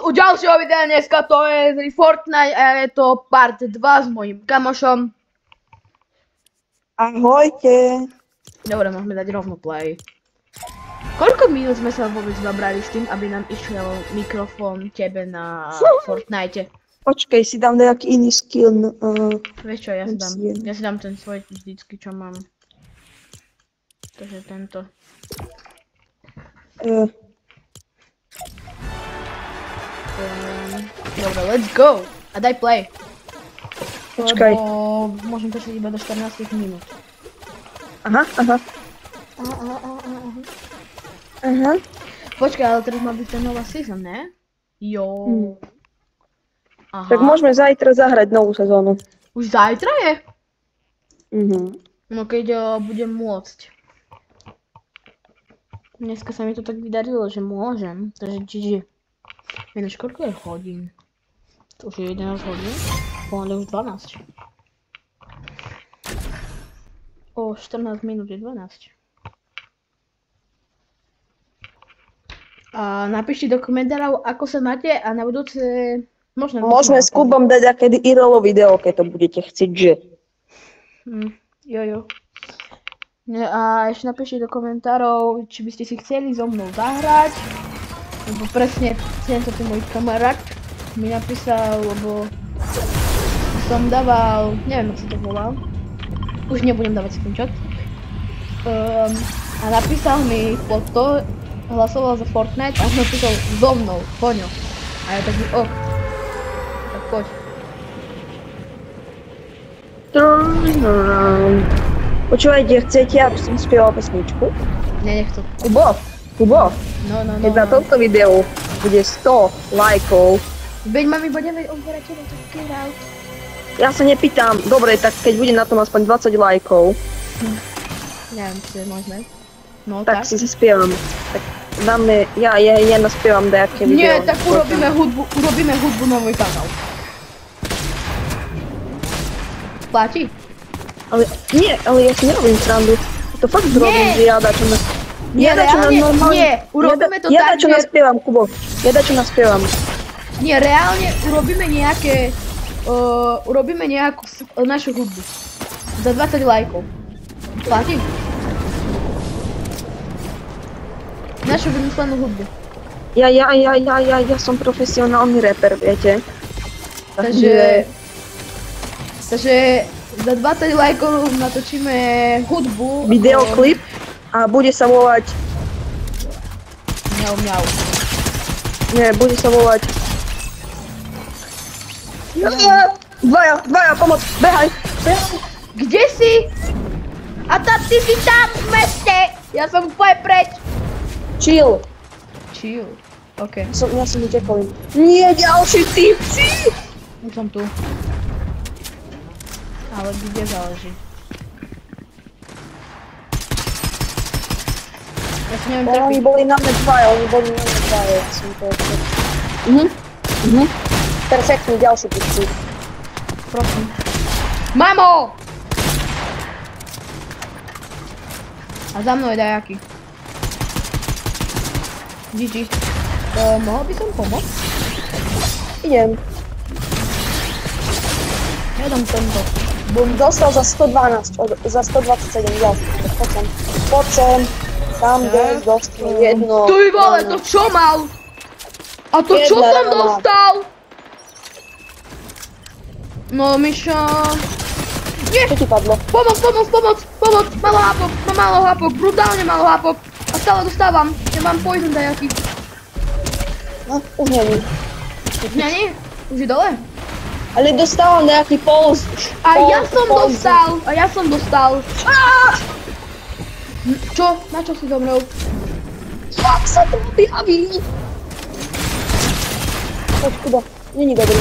u ďalšieho videa dneska, to je Fortnite a je to part 2 s mojím kamošom. Ahojte. Dobre, môžeme dať rovno play. Koľko minút sme sa vôbec zabrali s tým, aby nám išiel mikrofón tebe na Fortnite? Počkej, si dám nejaký iný skill. Vieš čo, ja si dám ten svoj vždycky, čo mám. Takže tento. Dobre, let's go! A daj play. Počkaj. Lebo môžem počať iba do 14 minút. Aha. Počkaj, ale teraz má byť ten nová season, ne? Jo. Aha. Tak môžeme zajtra zahrať novú sezónu. Už zajtra je? No keď budem môcť. Dneska sa mi to tak vydarilo, že môžem. Takže GG. Vieš, koľko je hodín? To už je 11 hodín? Pomaly už 12. O 14 minút je 12. A napíšte do komentárov, ako sa máte a na budúce... Môžeme s Kubom dať akedy IRL video, keď to budete chcieť, že? Jo. A ešte napíšte do komentárov, či by ste si chceli so mnou zahrať. Lebo presne tento môj kamarát mi napísal, lebo som dával, neviem, ako sa to volal. Už nebudem dávať screenshot. A napísal mi po to, hlasoval za Fortnite a napísal so mnou, poňo. A ja taký ok. Tak poď. Počúvajte, chcete, aby som spieval pesničku? Ne, nechcem. Kubo, No. keď na tomto videu bude 100 lajkov. Veď mám iba 9 operačov, tak get out. Ja sa nepýtam, dobre, tak keď bude na tom aspoň 20 lajkov. Neviem, či je možné. No tak si zaspievam. Tak dáme, ja naspievam nejaké video. Nie, tak urobíme hudbu na môj kanál. Platí? Ale ja si nerobím srandu. To fakt zrobím, že ja dačo na... Nie, reálne, urobíme to tak, Ja dačo naspievam, Kubo. Ja dačo naspievam. Nie, reálne urobíme nejakú našu hudbu. Za 20 lajkov. Platí? Našu vymyslenú hudbu. Ja som profesionálny rapper, viete. Takže za 20 lajkov natočíme hudbu. Videoklip a bude sa volať... Mňau. Nie, bude sa volať... Dvaja, pomoc, behaj! Kde si? A ty si tam v meste! Ja som úplne preč! Chill, ok. Ja som utekol. Nie, ďalší typci! Už som tu. Ale kde záleží? Ja si neviem trpiť. Oni boli na mne dvaja, ja som to Perfektný, ďalší typci. Prosím. Mamo! A za mnou je dajaký. GG. Mohol by som pomôcť? Idem. Jedom tento. Bum, dostal za 112, za 127 ďalší. Počem. Tam, kde dostal jedno. Ty vole, to čo mal? A to čo som dostal? No, Mišo. Nie! Čo ti padlo? Pomoc! Mám málo hápok, brutálne málo hápok. A stále dostávam. Ja mám poison dajaký. No, už není. Nie? Už je dole? Ale dostávam nejaký pouz. A ja som dostal. Čo? Na čo si zomrel? Jak sa to objaví? Poď, Kuba, není dobrý.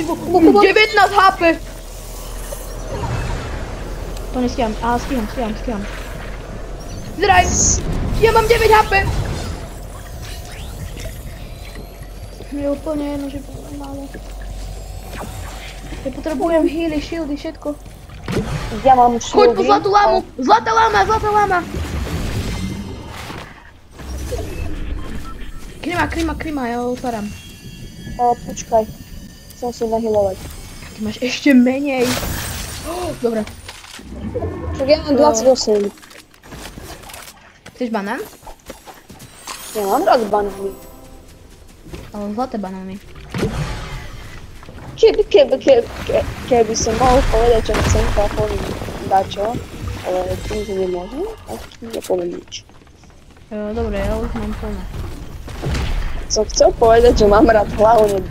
Kuba. 19 HP. To nestíham, ale stíham. Zdraj! Ja mám 9 HP. Je úplne jedno, že málo. Ja potrebujem healy, shieldy, všetko. Ja mám shieldy. Choď po zlatú lámu! Zlatá láma! Krima, ja ho otváram. Počkaj. Chcem si nahilovať. Ty máš ešte menej. Dobre. Však ja mám 28. Chceš banán? Ja mám rád banány. Ale zlaté banány. Keby som mohol povedať, čo chcem, tak poviem dačo. Ale tým, že nemôžem, tak nepoviem nič. Dobre, ja už mám plné. Som chcel povedať, že mám rád hlavne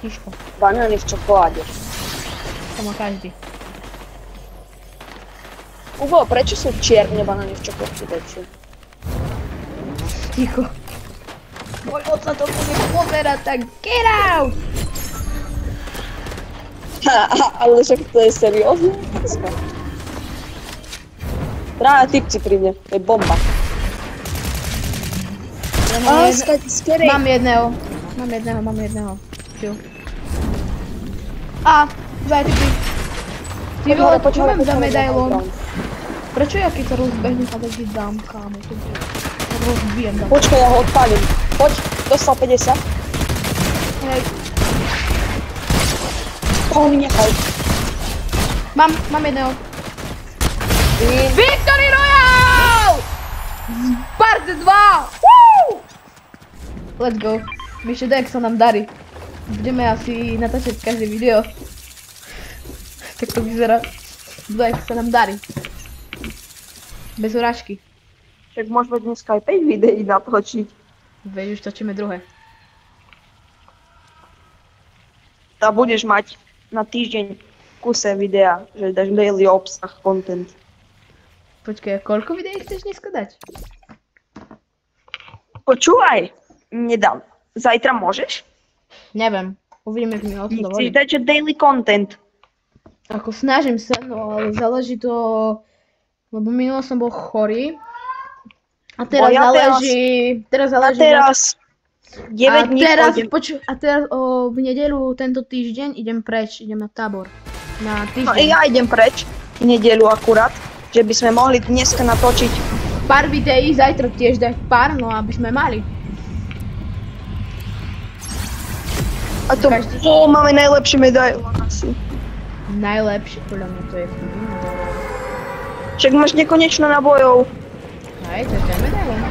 Tiško. banány v čokoláde. To má každý. Kubo, prečo sú čierne banány v čokoláde lepšie? Ticho. Môj oca to bude pozerať, tak get out! Ale však to je seriózne? Práve typci príde, to je bomba. Mám jedného. Čil. A, dva typy. Ty vole, čo mám za medailón? Prečo ja keď sa rozbehnem a tak dám, kámo? To rozbijem dám. Počkaj, ja ho odpálim. Poď, dostal 50. Hej. Toho mi nechaj. Mám jedného. Victory Royale! Part 2! Woo! Let's go. Myšte dek sa nám darí. Budeme asi natáčať každé video. Tak to vyzerá. Dek sa nám darí. Bez urážky. Však môžeme dneska aj 5 videí natočiť. Veď už točíme druhé. A budeš mať na týždeň kuse videa, že dáš daily obsah, content. Počkaj, koľko videí chceš dneska dať? Počúvaj, nedám. Zajtra môžeš? Neviem, uvidíme, ak mi o tom Chceš dovolí. dať, že daily content. Ako snažím sa, no ale záleží to, lebo minulo som bol chorý. A teraz ja záleží, teraz A záleží. teraz 9 dní chodím. A teraz v nedeľu tento týždeň idem preč, idem na tábor. Na No týždeň. ja idem preč, v nedeľu akurát, že by sme mohli dneska natočiť. Pár videí, zajtra tiež dať pár, no aby sme mali. A to máme najlepší medailón asi. Najlepšie, podľa mňa to je chvíľa. Však máš nekonečno nabojov. Hej, to je ten medailón.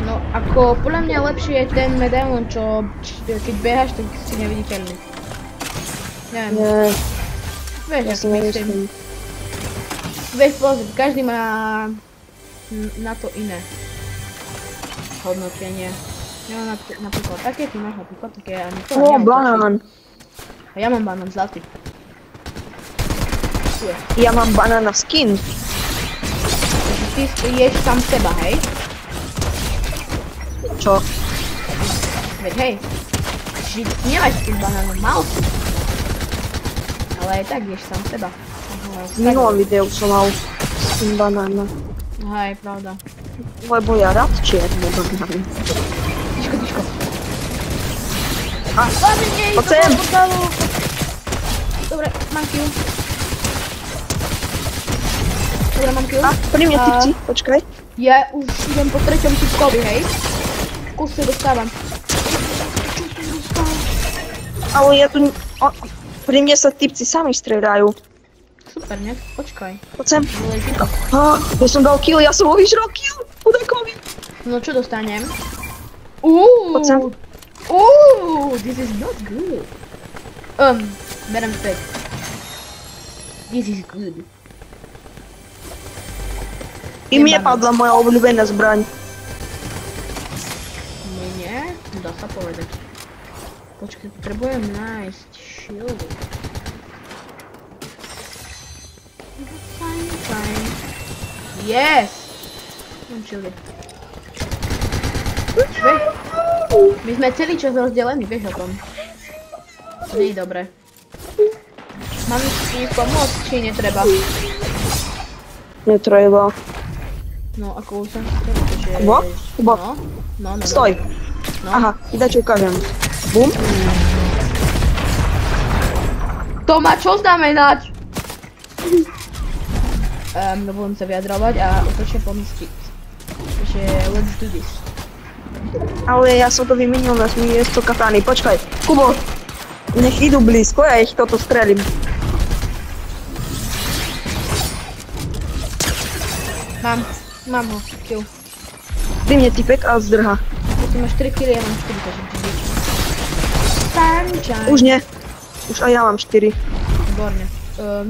No, ako podľa mňa lepšie je ten medailón, čo keď behaš, tak si neviditeľný. Neviem, Nie, vieš, ja ako si myslím. nemyslím. Vieš, pozri, každý má na to iné hodnotenie. Ja mám napríklad také, ty máš napríklad také a to Ó, banán. A ja mám banán zlatý. Tu je. Ja mám banana skin. Ty ješ sám seba, hej? Čo? Veď hej. Nemáš tým banánom, mal si. Ale aj tak ješ sám seba. V minulom videu som mal skin banána. Hej, pravda. Lebo ja rád čierne banány. Tiško. A, Hlavne nie, poď sem. Dobre, mám kill. Dobre, mám kill. pri mne typci, počkaj. Ja už idem po treťom typkovi, hej. Kusy dostávam. Ale ja tu... pri mne sa typci sami strieľajú. Super, ne? Počkaj. Poď sem. Dôležité. Ja som dal kill, ja som ho vyžral kill. Chudákovi. No čo dostanem? Poď sem. This is not good. Berem späť. This is good. I mne padla moja obľúbená zbraň. Nie, dá sa povedať. Počkaj, potrebujem nájsť shieldy. Fajn. Yes! Mám shieldy. My sme celý čas rozdelení, vieš o tom. To nie je dobré. Mám ti pomôcť, či netreba? Netreba. No, ako už som si treba, že... Kubo? No. Stoj. No. Aha, idač ukážem. Bum. To má čo znamenať? Nebudem sa vyjadrovať a útočne pomstiť. takže let's do this. Ale ja som to vymenil na miesto katany. Počkaj, Kubo, nech idú blízko, ja ich toto strelím. Mám ho, kill. Pri mne typek a zdrha. Ty máš 3 killy, ja mám 4, takže ti díč. Sunshine. Už nie. Už aj ja mám 4. Výborne.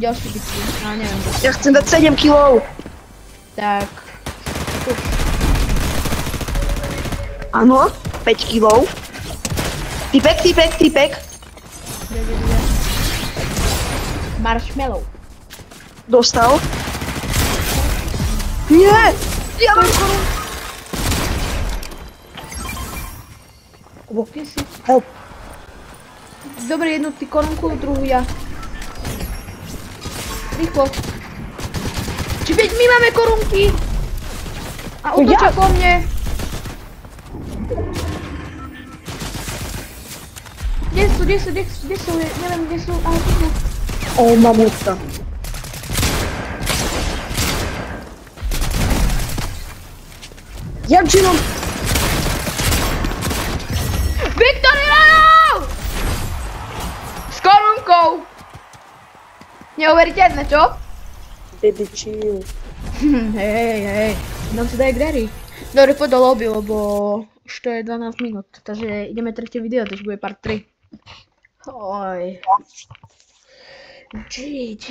Ďalší bitky, ale neviem. Ja chcem dať 7 kilov. Tak. Áno, 5 kilov. Typek. Marshmallow. Dostal. Nie! Ja mám korun. Kubo, kde si? Help. Dobre, jednu ty korunku, druhú ja. Rýchlo. Či veď my máme korunky! A útočia po mne. Kde sú? Neviem, kde sú, ale tu sú. O, mamútka. Jak žinom? Victory Royale! S korunkou! Neuveriteľné, čo? Baby chill. Hej. Dám si daj Gary. Dobre, poď do lobby, lebo už to je 12 minút. Takže ideme tretie video, takže bude part 3. Oj. GG.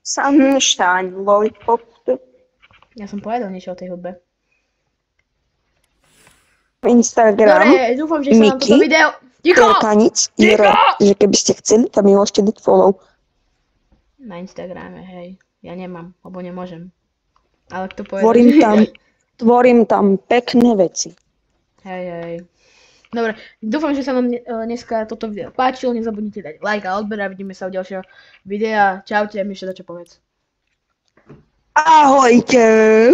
Sunshine, lollipop. Ja som povedal niečo o tej hudbe. Instagram. Dobre, dúfam, že sa nám toto video... Ticho! Terkanic, že keby ste chceli, tam mi môžete dať follow. Na Instagrame, hej. Ja nemám, lebo nemôžem. Ale kto povedal? Tvorím tam pekné veci. Hej. Dobre, dúfam, že sa nám dneska toto video páčilo. Nezabudnite dať like a odber a vidíme sa u ďalšieho videa. Čaute, Mišo, dačo povedz. Ahojte!